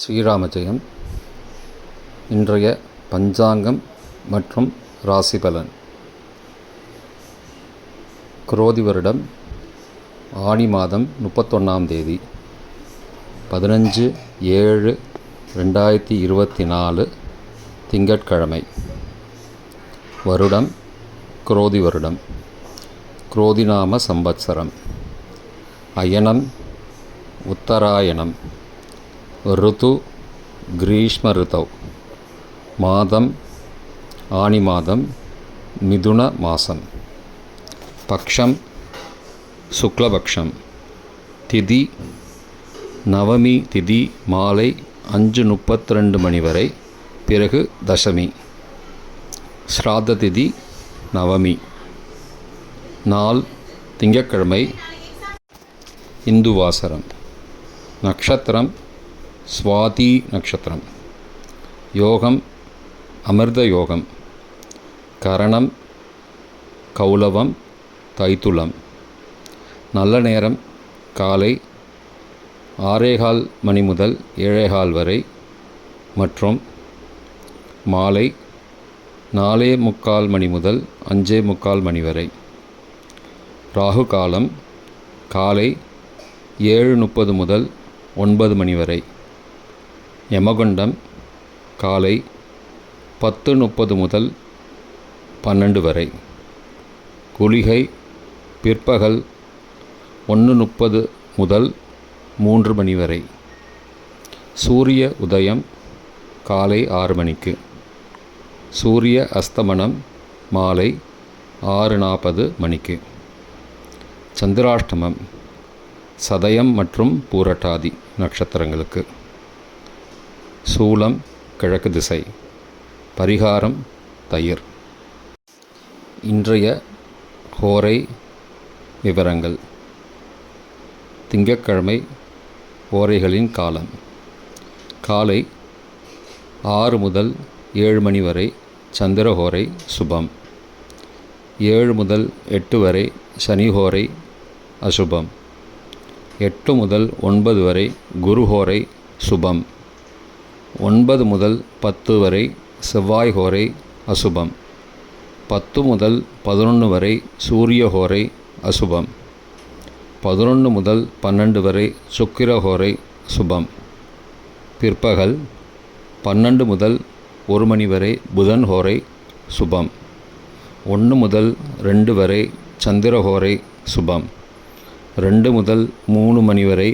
ஸ்ரீராம ஜெயம். இன்றைய பஞ்சாங்கம் மற்றும் ராசி பலன். குரோதி வருடம் ஆனி மாதம் 31ஆம் தேதி 15/7/2024 திங்கட்கிழமை. வருடம் குரோதி வருடம். குரோதிநாம சம்பத்சரம். அயனம் உத்தராயணம். ருது கிரீஷ்ம ருதௌ. மாதம் ஆனி மாதம், மிதுன மாதம். பக்ஷம் சுக்லபக்ஷம். திதி நவமி திதி மாலை 5:32 மணி வரை, பிறகு தசமி. ஸ்ராத்த திதி நவமி. நாள் திங்கட்கிழமை. இந்துவாசரம். நக்ஷத்திரம் ஸ்வாதி நக்ஷத்திரம். யோகம் அமிர்த யோகம். கரணம் கௌலவம் தைத்துலம். நல்ல நேரம் காலை 6:15 மணி முதல் 7:15 வரை மற்றும் மாலை 4:45 மணி முதல் 5:45 மணி வரை. ராகு காலம் காலை 7:30 முதல் 9 மணி வரை. யமகண்டம் காலை 10:30 முதல் 12 வரை. குளிகை பிற்பகல் 1:30 முதல் 3 மணி வரை. சூரிய உதயம் காலை 6 மணிக்கு. சூரிய அஸ்தமனம் மாலை 6:40 மணிக்கு. சந்திராஷ்டமம் சதயம் மற்றும் பூரட்டாதி நட்சத்திரங்களுக்கு. சூலம் கிழக்கு திசை. பரிகாரம் தயிர். இன்றைய ஹோரை விவரங்கள். திங்கட்கிழமை ஹோரைகளின் காலம். காலை 6 முதல் 7 மணி வரை சந்திரஹோரை சுபம். 7 முதல் 8 வரை சனிஹோரை அசுபம். 8 முதல் 9 வரை குருஹோரை சுபம். 9 முதல் 10 வரை செவ்வாய் ஹோரை அசுபம். 10 முதல் 11 வரை சூரிய ஹோரை அசுபம். 11 முதல் 12 வரை சுக்கிர ஹோரை சுபம். பிற்பகல் 12 முதல் 1 மணி வரை புதன் ஹோரை சுபம். 1 முதல் 2 வரை சந்திரஹோரை சுபம். 2 முதல் 3 மணி வரை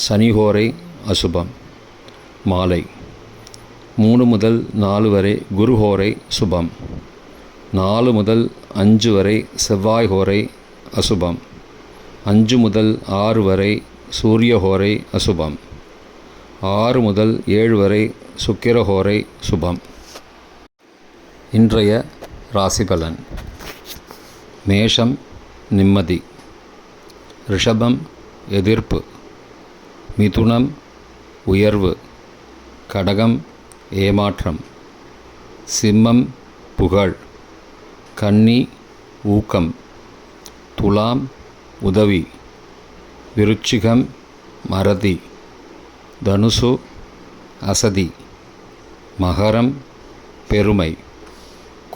சனிஹோரை அசுபம். மாலை 3 முதல் 4 வரை குருஹோரை சுபம். 4 முதல் 5 வரை செவ்வாய் ஹோரை அசுபம். 5 முதல் 6 வரை சூரிய ஹோரை அசுபம். 6 முதல் 7 வரை சுக்கிர ஹோரை சுபம். இன்றைய ராசி பலன். மேஷம் நிம்மதி. ரிஷபம் எதிர்ப்பு. மிதுனம் உயர்வு. கடகம் ஏமாற்றம். சிம்மம் புகழ். கன்னி ஊக்கம். துலாம் உதவி. விருச்சிகம் மறதி. தனுசு அசதி. மகரம் பெருமை.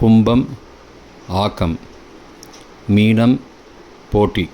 கும்பம் ஆக்கம். மீனம் போட்டி.